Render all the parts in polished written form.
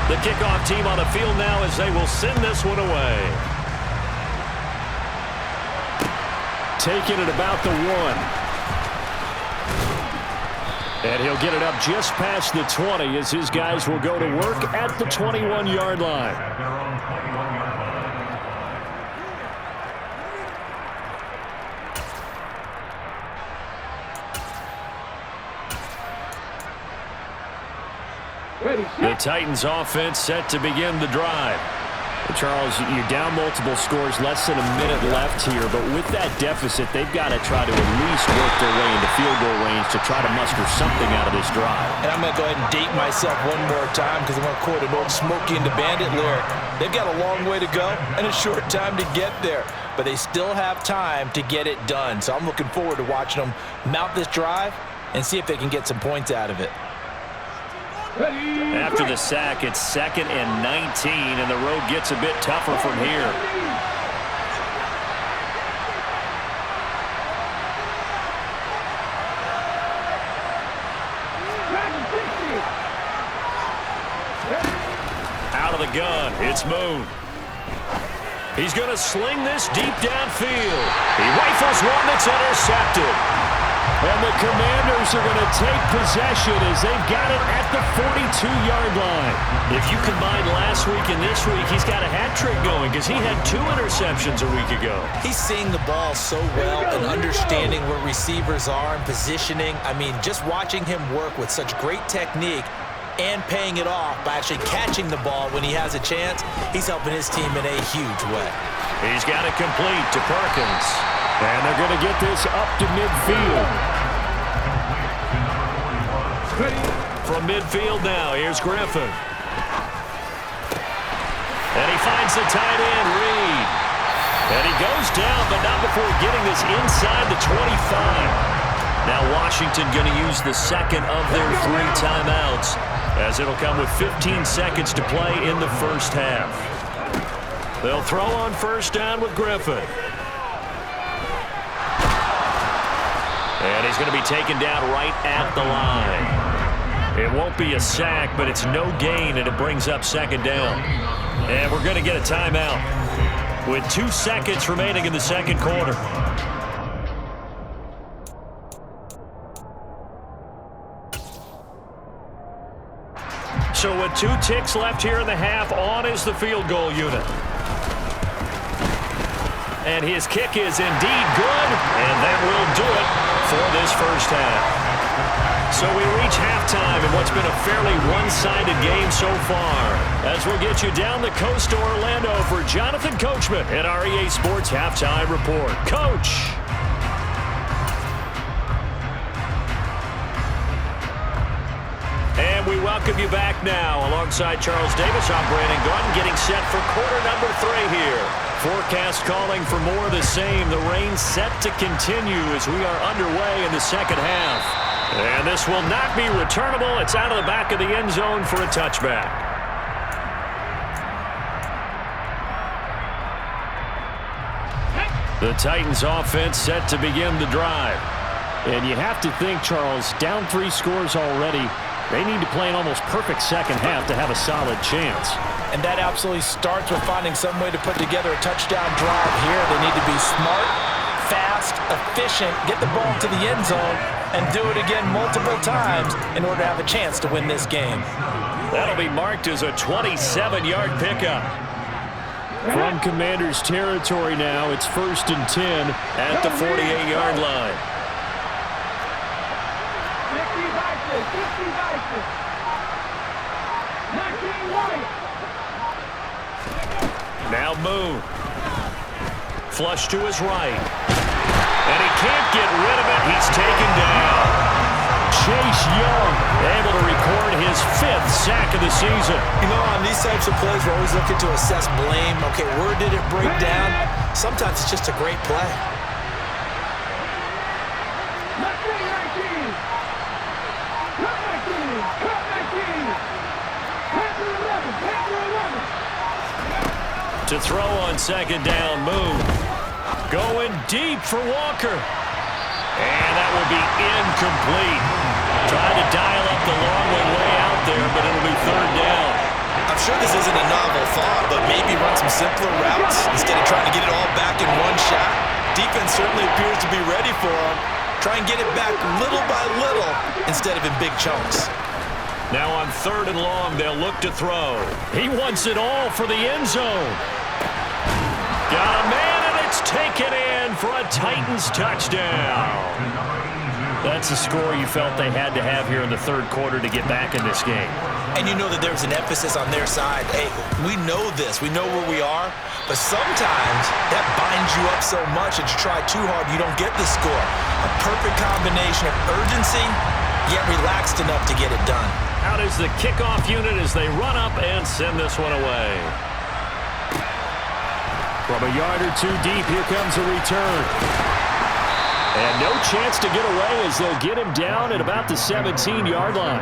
The kickoff team on the field now as they will send this one away. Taking it about the 1. And he'll get it up just past the 20 as his guys will go to work at the 21-yard line. The Titans offense set to begin the drive. Charles, you're down multiple scores, less than a minute left here, but with that deficit, they've got to try to at least work their way into field goal range to try to muster something out of this drive. And I'm going to go ahead and date myself one more time because I'm going to quote an old Smokey and the Bandit lyric. They've got a long way to go and a short time to get there, but they still have time to get it done. So I'm looking forward to watching them mount this drive and see if they can get some points out of it. After the sack, it's 2nd and 19, and the road gets a bit tougher from here. Out of the gun, it's Moon. He's going to sling this deep downfield. He rifles one that's intercepted. And the Commanders are going to take possession as they've got it at the 42-yard line. If you combine last week and this week, he's got a hat trick going because he had 2 interceptions a week ago. He's seeing the ball so well and understanding where receivers are and positioning. I mean, just watching him work with such great technique and paying it off by actually catching the ball when he has a chance, he's helping his team in a huge way. He's got it complete to Perkins. And they're going to get this up to midfield. From midfield now, here's Griffin. And he finds the tight end, Reed. And he goes down, but not before getting this inside the 25. Now Washington going to use the second of their 3 timeouts, as it'll come with 15 seconds to play in the first half. They'll throw on first down with Griffin. And he's going to be taken down right at the line. It won't be a sack, but it's no gain, and it brings up 2nd down. And we're going to get a timeout with 2 seconds remaining in the second quarter. So with 2 ticks left here in the half, on is the field goal unit. And his kick is indeed good, and that will do it for this first half. So we reach halftime in what's been a fairly one-sided game so far, as we'll get you down the coast to Orlando for Jonathan Coachman at our EA Sports Halftime Report. Coach. And we welcome you back now. Alongside Charles Davis, I'm Brandon Gunn, getting set for quarter number 3 here. Forecast calling for more of the same. The rain set to continue as we are underway in the second half. And this will not be returnable. It's out of the back of the end zone for a touchback. The Titans offense set to begin the drive. And you have to think, Charles, down 3 scores already. They need to play an almost perfect second half to have a solid chance. And that absolutely starts with finding some way to put together a touchdown drive here. They need to be smart, fast, efficient, get the ball to the end zone, and do it again multiple times in order to have a chance to win this game. That'll be marked as a 27-yard pickup. From Commanders territory now, it's 1st and 10 at the 48-yard line. Now Moon. Flush to his right. And he can't get rid of it. He's taken down. Chase Young able to record his 5th sack of the season. You know, on these types of plays, we're always looking to assess blame. Okay, where did it break down? Sometimes it's just a great play. To throw on second down, Moon. Going deep for Walker. And that will be incomplete. Trying to dial up the long one way out there, but it'll be 3rd down. I'm sure this isn't a novel thought, but maybe run some simpler routes instead of trying to get it all back in one shot. Defense certainly appears to be ready for him. Try and get it back little by little instead of in big chunks. Now on 3rd and long, they'll look to throw. He wants it all for the end zone. Got a man, and it's taken in for a Titans touchdown. That's a score you felt they had to have here in the 3rd quarter to get back in this game. And you know that there's an emphasis on their side. Hey, we know this. We know where we are. But sometimes that binds you up so much that you try too hard, you don't get the score. A perfect combination of urgency, yet relaxed enough to get it done. Out is the kickoff unit as they run up and send this one away. From a yard or two deep, here comes a return. And no chance to get away as they'll get him down at about the 17-yard line.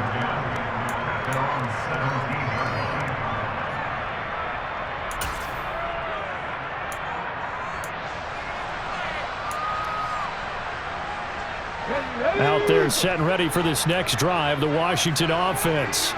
Out there set and ready for this next drive, the Washington offense.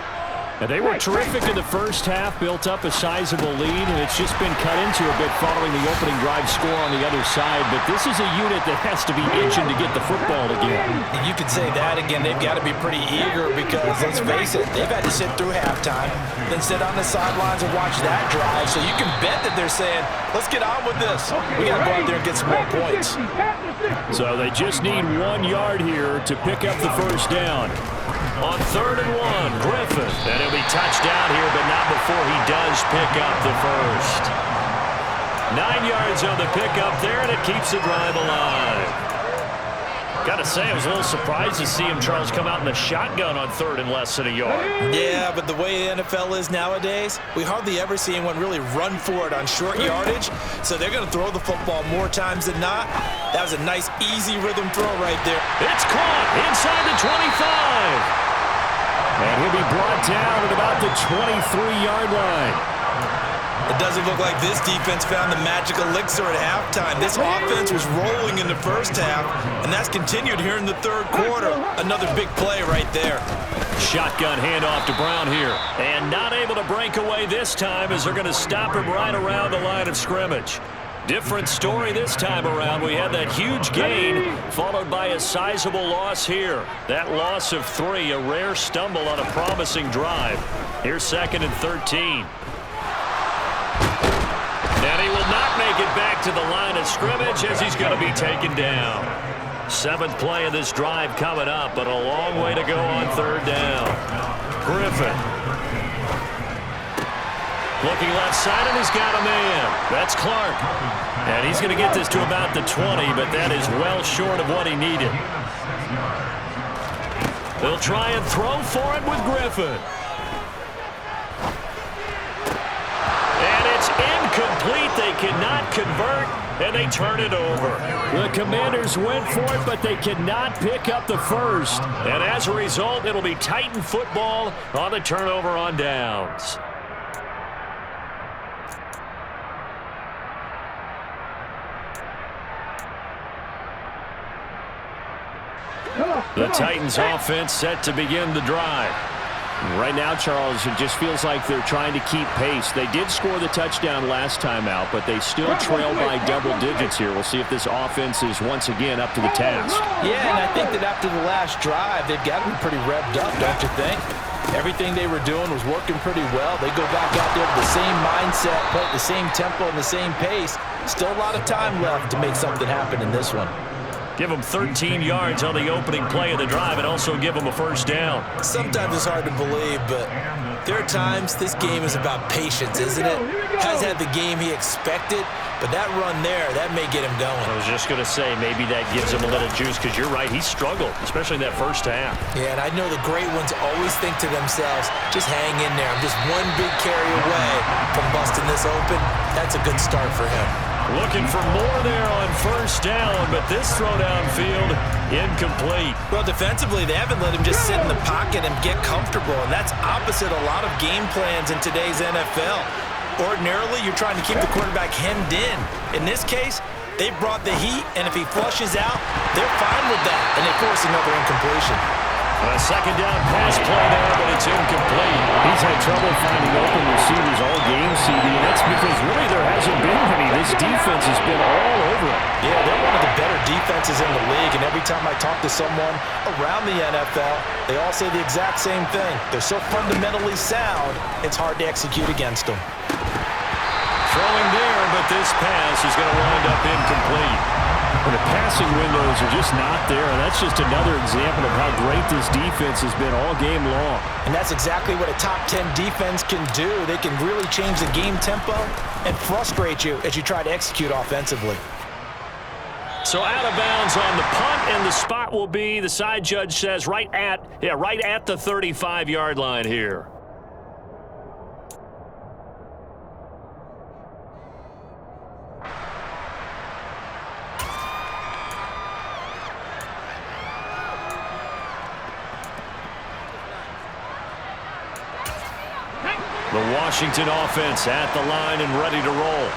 And they were terrific in the first half, built up a sizable lead, and it's just been cut into a bit following the opening drive score on the other side. But this is a unit that has to be itching to get the football again. You could say that again. They've got to be pretty eager because, let's face it, they've had to sit through halftime, then sit on the sidelines and watch that drive. So you can bet that they're saying, let's get on with this. We got to go out there and get some more points. So they just need 1 yard here to pick up the first down. On 3rd and 1, Griffin. And he'll be touchdown here, but not before he does pick up the first. 9 yards on the pickup there, and it keeps the drive alive. Got to say, I was a little surprised to see him, Charles, come out in the shotgun on 3rd and less than a yard. Yeah, but the way the NFL is nowadays, we hardly ever see anyone really run for it on short yardage. So they're going to throw the football more times than not. That was a nice, easy rhythm throw right there. It's caught inside the 25. And he'll be brought down at about the 23-yard line. It doesn't look like this defense found the magic elixir at halftime. This offense was rolling in the first half, and that's continued here in the 3rd quarter. Another big play right there. Shotgun handoff to Brown here. And not able to break away this time as they're going to stop him right around the line of scrimmage. Different story this time around. We had that huge gain followed by a sizable loss here. That loss of 3, a rare stumble on a promising drive. Here's 2nd and 13. And he will not make it back to the line of scrimmage as he's going to be taken down. 7th play of this drive coming up, but a long way to go on 3rd down. Griffin. Looking left side, and he's got a man. That's Clark. And he's going to get this to about the 20, but that is well short of what he needed. They'll try and throw for it with Griffin. Incomplete. They cannot convert, and they turn it over. The Commanders went for it, but they cannot pick up the first. And as a result, it'll be Titan football on the turnover on downs. The Titans offense set to begin the drive. Right now, Charles, it just feels like they're trying to keep pace. They did score the touchdown last time out, but they still trail by double digits here. We'll see if this offense is once again up to the task. Yeah, and I think that after the last drive, they've got to be pretty revved up, don't you think? Everything they were doing was working pretty well. They go back out there with the same mindset, play at the same tempo and the same pace. Still a lot of time left to make something happen in this one. Give them 13 yards on the opening play of the drive and also give them a first down. Sometimes it's hard to believe, but there are times this game is about patience, isn't it? Has had the game he expected, but that run there, that may get him going. I was just going to say, maybe that gives him a little juice because you're right, he struggled, especially in that first half. Yeah, and I know the great ones always think to themselves, just hang in there. I'm just one big carry away from busting this open. That's a good start for him. Looking for more there on first down, but this throw downfield, incomplete. Well, defensively, they haven't let him just sit in the pocket and get comfortable, and that's opposite a lot of game plans in today's NFL. Ordinarily, you're trying to keep the quarterback hemmed in. In this case, they brought the heat, and if he flushes out, they're fine with that, and they force another incompletion. A second down pass play there, but it's incomplete. He's had trouble finding open receivers all game, CD, and that's because really there hasn't been any. This defense has been all over it. Yeah, they're one of the better defenses in the league, and every time I talk to someone around the NFL, they all say the exact same thing. They're so fundamentally sound, it's hard to execute against them. Throwing there, but this pass is going to wind up incomplete. And the passing windows are just not there, and that's just another example of how great this defense has been all game long. And that's exactly what a top 10 defense can do. They can really change the game tempo and frustrate you as you try to execute offensively. So out of bounds on the punt, and the spot will be, the side judge says, right at the 35-yard line here. The Washington offense at the line and ready to roll.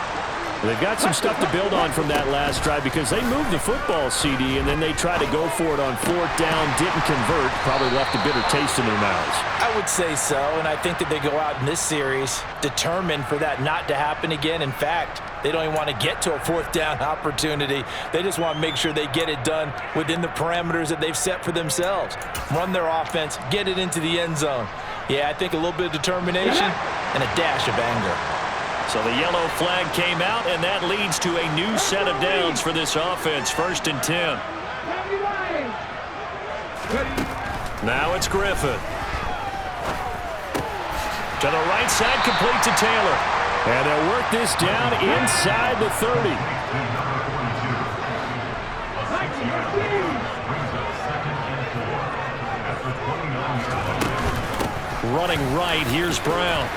They've got some stuff to build on from that last drive because they moved the football, CD, and then they tried to go for it on fourth down, didn't convert, probably left a bitter taste in their mouths. I would say so, and I think that they go out in this series determined for that not to happen again. In fact, they don't even want to get to a fourth down opportunity. They just want to make sure they get it done within the parameters that they've set for themselves. Run their offense, get it into the end zone. Yeah, I think a little bit of determination and a dash of anger. So the yellow flag came out, and that leads to a new set of downs for this offense. 1st and 10. Now it's Griffin. To the right side, complete to Taylor. And they'll work this down inside the 30. Running right, here's Brown.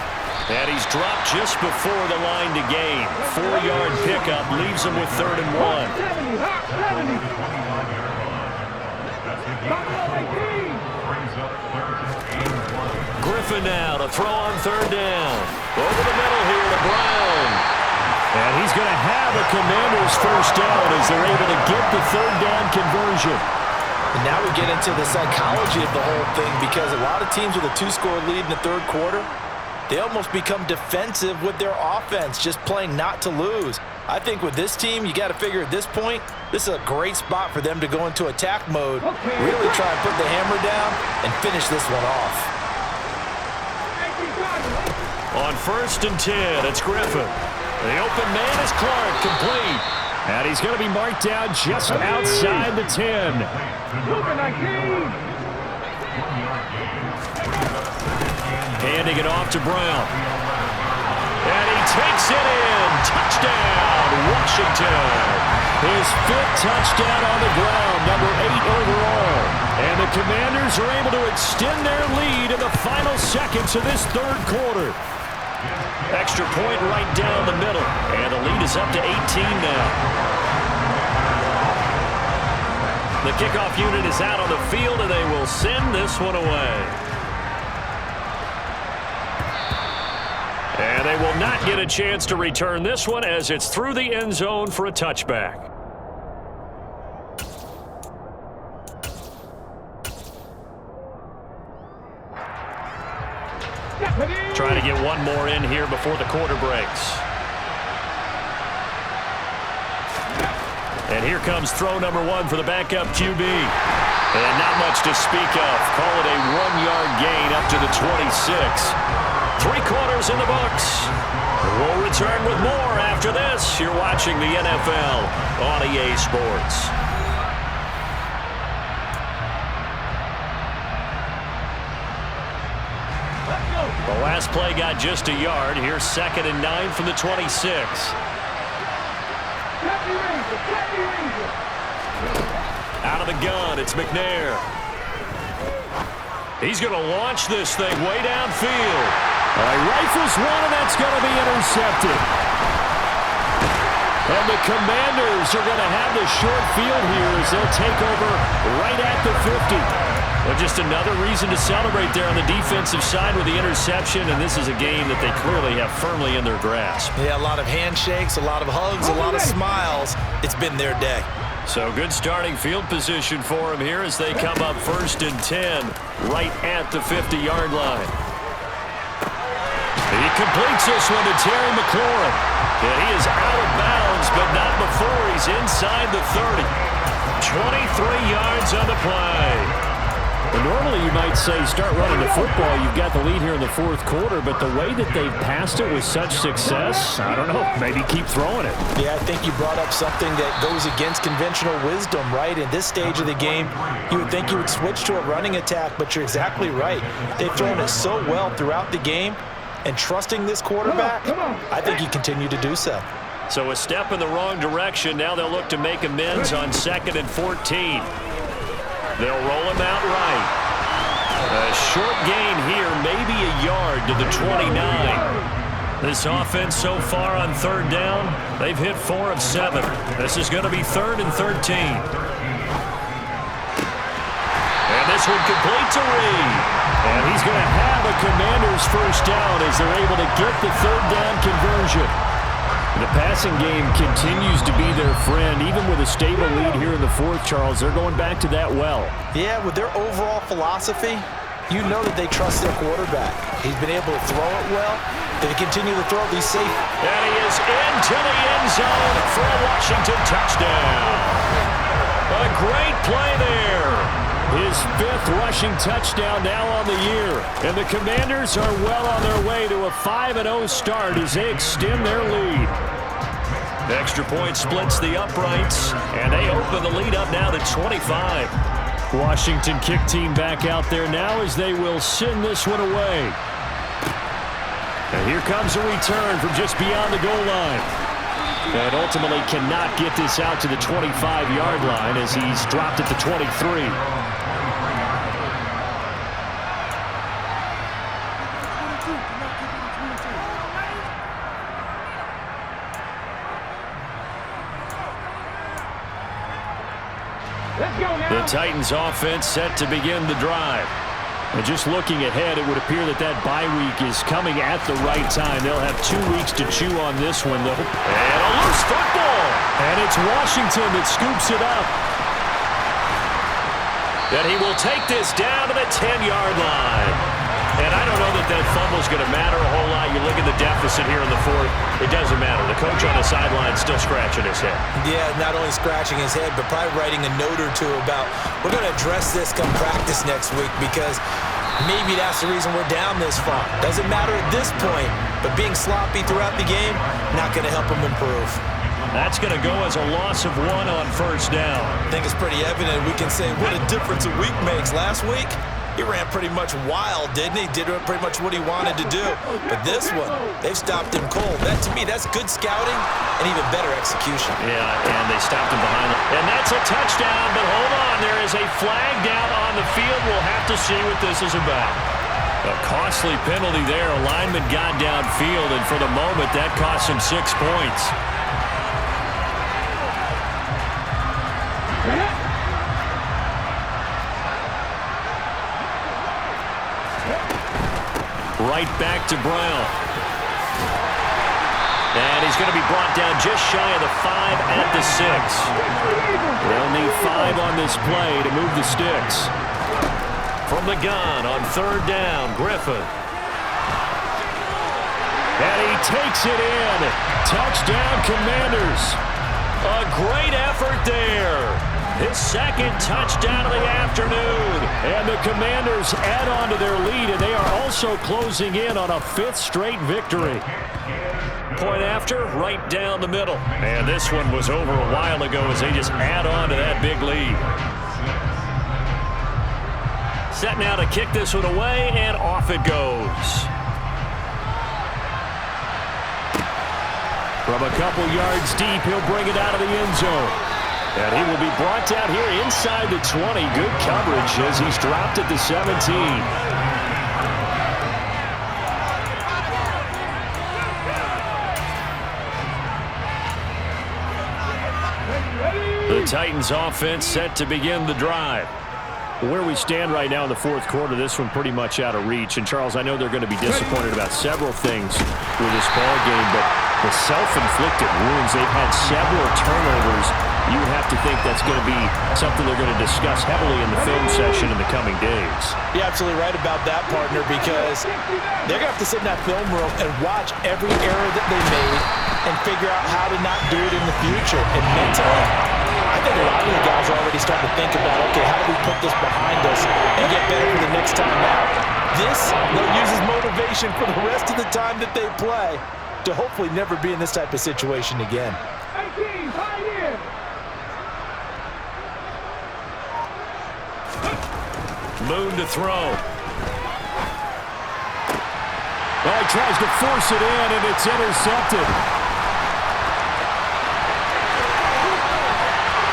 And he's dropped just before the line to gain. 4-yard pickup leaves him with 3rd and 1. Griffin now to throw on 3rd down. Over the middle here to Brown. And he's going to have a Commanders 1st down as they're able to get the 3rd down conversion. And now we get into the psychology of the whole thing, because a lot of teams with a 2-score lead in the 3rd quarter, they almost become defensive with their offense, just playing not to lose. I think with this team, you got to figure at this point, this is a great spot for them to go into attack mode, really try and put the hammer down and finish this one off. On 1st and 10, it's Griffin. The open man is Clark, complete. And he's going to be marked down just outside the 10. Handing it off to Brown. And he takes it in. Touchdown, Washington. His 5th touchdown on the ground, number 8 overall. And the Commanders are able to extend their lead in the final seconds of this 3rd quarter. Extra point right down the middle. And the lead is up to 18 now. The kickoff unit is out on the field, and they will send this one away. And they will not get a chance to return this one as it's through the end zone for a touchback. Trying to get one more in here before the quarter breaks. And here comes throw number 1 for the backup QB. And not much to speak of. Call it a 1-yard gain up to the 26. 3 quarters in the books. We'll return with more after this. You're watching the NFL on EA Sports. The last play got just a yard. Here's 2nd and 9 from the 26. Out of the gun, it's McNair. He's going to launch this thing way downfield. He rifles one, and that's going to be intercepted. And the Commanders are going to have the short field here as they'll take over right at the 50. Well, just another reason to celebrate there on the defensive side with the interception, and this is a game that they clearly have firmly in their grasp. Yeah, a lot of handshakes, a lot of hugs, a lot of smiles. It's been their day. So good starting field position for him here as they come up 1st and 10 right at the 50-yard line. He completes this one to Terry McLaurin. And he is out of bounds, but not before he's inside the 30. 23 yards on the play. Well, normally you might say start running the football. You've got the lead here in the 4th quarter, but the way that they've passed it with such success, I don't know, maybe keep throwing it. Yeah, I think you brought up something that goes against conventional wisdom, right? In this stage of the game, you would think you would switch to a running attack, but you're exactly right. They've thrown it so well throughout the game, and trusting this quarterback, I think he continued to do so. So a step in the wrong direction. Now they'll look to make amends on 2nd and 14. They'll roll him out right. A short gain here, maybe a yard to the 29. This offense so far on 3rd down, they've hit 4 of 7. This is going to be 3rd and 13. And this one complete to Reed. And he's going to have a Commanders first down as they're able to get the 3rd down conversion. The passing game continues to be their friend. Even with a stable lead here in the 4th, Charles, they're going back to that well. Yeah, with their overall philosophy, you know that they trust their quarterback. He's been able to throw it well. They continue to throw it, he's safe. And he is into the end zone for a Washington touchdown. A great play there. His 5th rushing touchdown now on the year. And the Commanders are well on their way to a 5-0 start as they extend their lead. The extra point splits the uprights, and they open the lead up now to 25. Washington kick team back out there now as they will send this one away. And here comes a return from just beyond the goal line. And ultimately cannot get this out to the 25-yard line as he's dropped at the 23. The Titans offense set to begin the drive. And just looking ahead, it would appear that that bye week is coming at the right time. They'll have 2 weeks to chew on this one, though. And a loose football. And it's Washington that scoops it up. And he will take this down to the 10-yard line. And I don't know that that fumble's going to matter a whole lot. You look at the deficit here in the 4th. It doesn't matter. The coach on the sideline still scratching his head. Yeah, not only scratching his head, but probably writing a note or two about, we're going to address this come practice next week because maybe that's the reason we're down this far. Doesn't matter at this point, but being sloppy throughout the game, not going to help him improve. That's going to go as a loss of 1 on 1st down. I think it's pretty evident. We can say what a difference a week makes. Last week, he ran pretty much wild, didn't he? Did pretty much what he wanted to do. But this one, they've stopped him cold. That, to me, that's good scouting and even better execution. Yeah, and they stopped him behind him. And that's a touchdown, but hold on. There is a flag down on the field. We'll have to see what this is about. A costly penalty there. A lineman got downfield, and for the moment, that cost him 6 points. Right back to Brown. And he's going to be brought down just shy of the 5 at the 6. They'll need 5 on this play to move the sticks. From the gun on 3rd down, Griffin. And he takes it in. Touchdown, Commanders. A great effort there. His 2nd touchdown of the afternoon. And the Commanders add on to their lead, and they are also closing in on a 5th straight victory. Point after, right down the middle. And this one was over a while ago as they just add on to that big lead. Set now to kick this one away, and off it goes. From a couple yards deep, he'll bring it out of the end zone. And he will be brought down here inside the 20. Good coverage as he's dropped at the 17. The Titans offense set to begin the drive. Where we stand right now in the 4th quarter, this one pretty much out of reach. And, Charles, I know they're going to be disappointed about several things with this ball game, but the self-inflicted wounds, they've had several turnovers you would have to think that's going to be something they're going to discuss heavily in the film session in the coming days. You're absolutely right about that, partner, because they're going to have to sit in that film room and watch every error that they made and figure out how to not do it in the future. And mentally, I think a lot of the guys are already starting to think about, okay, how do we put this behind us and get better for the next time out? This, they'll use as motivation for the rest of the time that they play to hopefully never be in this type of situation again. Moon to throw. Well, he tries to force it in, and it's intercepted.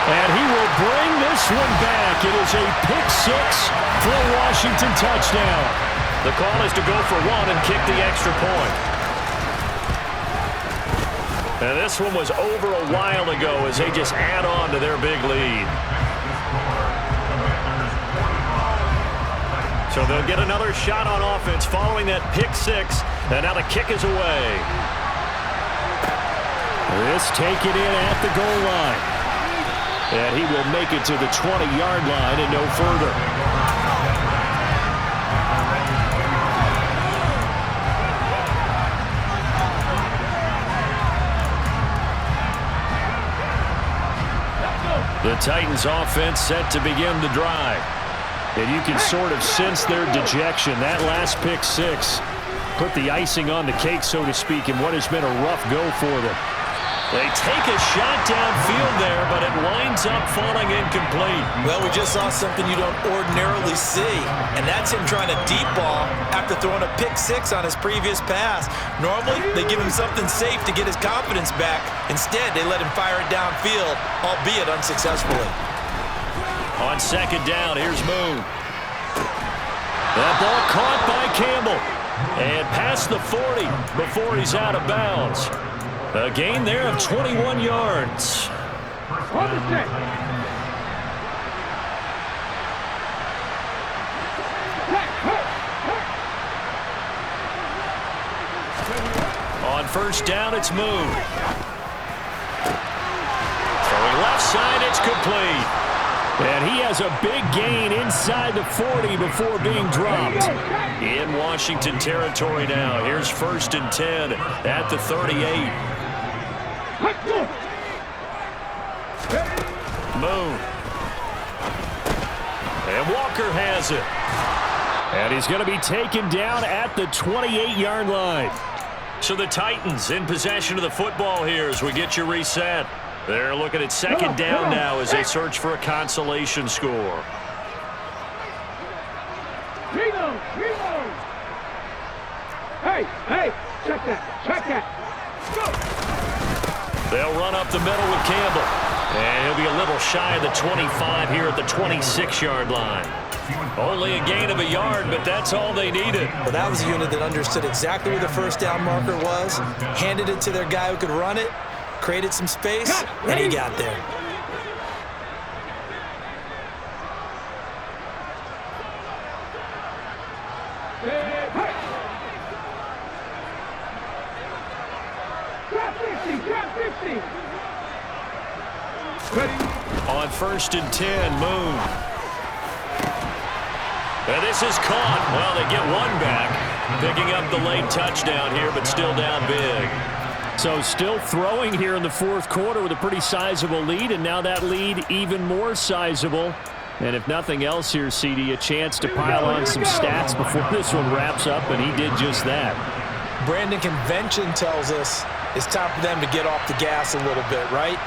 And he will bring this one back. It is a pick-6 for a Washington touchdown. The call is to go for one and kick the extra point. And this one was over a while ago as they just add on to their big lead. So they'll get another shot on offense following that pick-6, and now the kick is away. This taken in at the goal line. And he will make it to the 20-yard line and no further. The Titans offense set to begin the drive. And you can sort of sense their dejection. That last pick-6 put the icing on the cake, so to speak, in what has been a rough go for them. They take a shot downfield there, but it winds up falling incomplete. Well, we just saw something you don't ordinarily see, and that's him trying to deep ball after throwing a pick-6 on his previous pass. Normally, they give him something safe to get his confidence back. Instead, they let him fire it downfield, albeit unsuccessfully. On second down, here's Moon. That ball caught by Campbell. And past the 40 before he's out of bounds. A gain there of 21 yards. On first down, it's Moon. Throwing left side, it's complete. And he has a big gain inside the 40 before being dropped. In Washington territory now. Here's first and 10 at the 38. Moon. And Walker has it. And he's going to be taken down at the 28-yard line. So the Titans in possession of the football here as we get you reset. They're looking at second down now as they search for a consolation score. Hey, check that. They'll run up the middle with Campbell. And he'll be a little shy of the 25 here at the 26-yard line. Only a gain of a yard, but that's all they needed. Well, that was a unit that understood exactly where the first down marker was, handed it to their guy who could run it, created some space, and he got there. On first and 10, Moon. And this is caught. Well, they get one back, picking up the late touchdown here, but still down big. So still throwing here in the fourth quarter with a pretty sizable lead, and now that lead even more sizable. And if nothing else here, CD, a chance to pile on some stats before this one wraps up, and he did just that. Brandon, convention tells us it's time for them to get off the gas a little bit, right?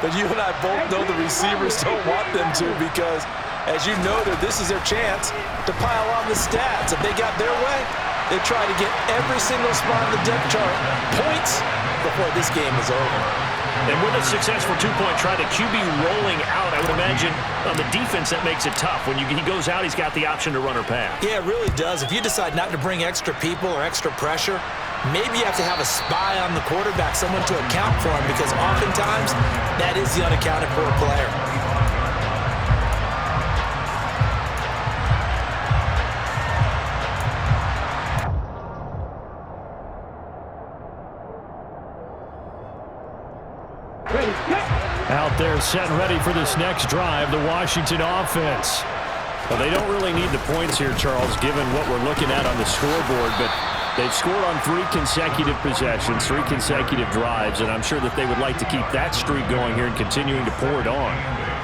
But you and I both know the receivers don't want them to because, as you noted, this is their chance to pile on the stats. If they got their way, they try to get every single spot on the depth chart points before this game is over. And with a successful two-point try, the QB rolling out, I would imagine on the defense that makes it tough. When he goes out, he's got the option to run or pass. Yeah, it really does. If you decide not to bring extra people or extra pressure, maybe you have to have a spy on the quarterback, someone to account for him, because oftentimes that is the unaccounted for player. Out there set and ready for this next drive, the Washington offense. Well, they don't really need the points here, Charles, given what we're looking at on the scoreboard, but they've scored on 3 consecutive possessions, 3 consecutive drives, and I'm sure that they would like to keep that streak going here and continuing to pour it on.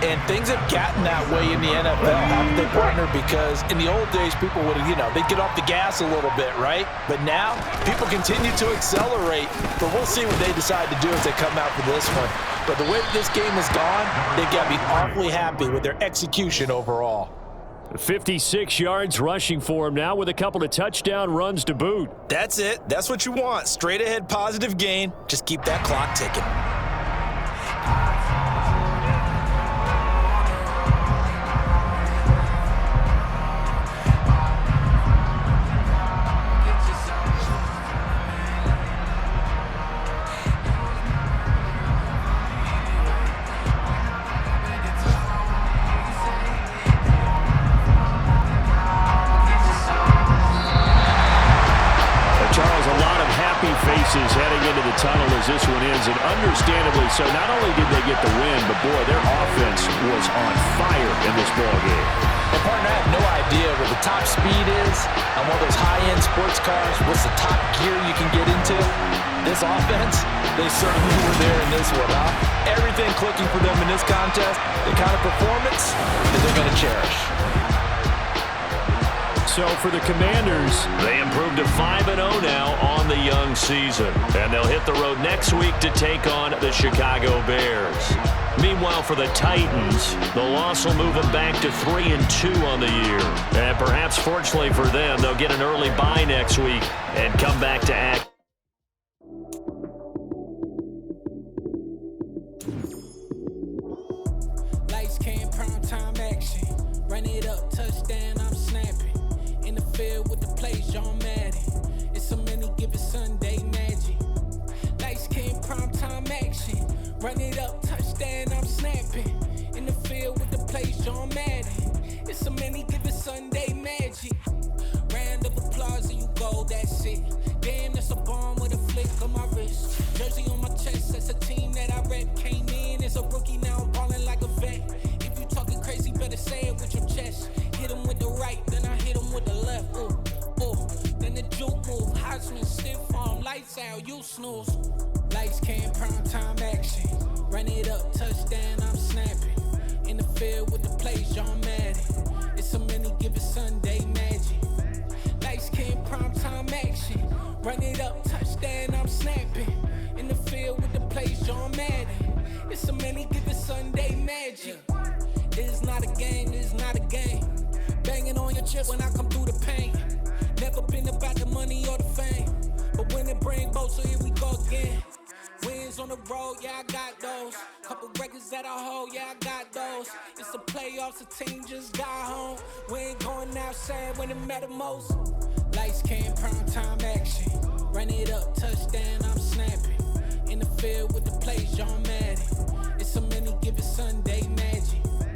And things have gotten that way in the NFL, haven't they, partner? Because in the old days, people would, they'd get off the gas a little bit, right? But now, people continue to accelerate. But we'll see what they decide to do as they come out for this one. But the way that this game has gone, they've got to be awfully happy with their execution overall. 56 yards rushing for him now with a couple of touchdown runs to boot. That's it. That's what you want. Straight ahead positive gain. Just keep that clock ticking. Heading into the tunnel as this one ends, and understandably so. Not only did they get the win, but boy, their offense was on fire in this ballgame. And partner, I have no idea what the top speed is on one of those high-end sports cars. What's the top gear you can get into? This offense, they certainly were there in this one, huh? Everything clicking for them in this contest, the kind of performance that they're going to cherish. So for the Commanders, they improved to 5-0 now on the young season. And they'll hit the road next week to take on the Chicago Bears. Meanwhile, for the Titans, the loss will move them back to 3-2 on the year. And perhaps fortunately for them, they'll get an early bye next week and come back to act. Lights came, prime time action. Run it up, touchdown, I'm snapping. In the field with the plays, John Madden. It's so many given Sunday magic. Lights came, prime time action. Run it up, touchdown, I'm snapping. In the field with the plays, John Madden. It's so many given Sunday magic. Round of applause and you go, that's it. Damn, that's a bomb with a flick on my wrist. Jersey on my chest, that's a team that I rep. Came in as a rookie, now I'm balling like a vet. If you talking crazy, better say it with your chest. Hit him with the right, then I hit him with the left. Then the juke move, Heisman, stiff arm, lights out, you snooze. Lights came, prime time action. Run it up, touchdown, I'm snapping. In the field with the plays, John Madden. It's so many given Sunday magic. Lights came, prime time action. Run it up, touchdown, I'm snapping. In the field with the plays, John Madden. It's so many given Sunday magic. It is not a game, it is not a game. Banging on your chest when I come through the pain. Never been about the money or the fame. But when it bring both, so here we go again. Wins on the road, yeah, I got those. Couple records that I hold, yeah, I got those. It's the playoffs, the team just got home. We ain't going outside when it matter most. Lights came, prime time action. Run it up, touch.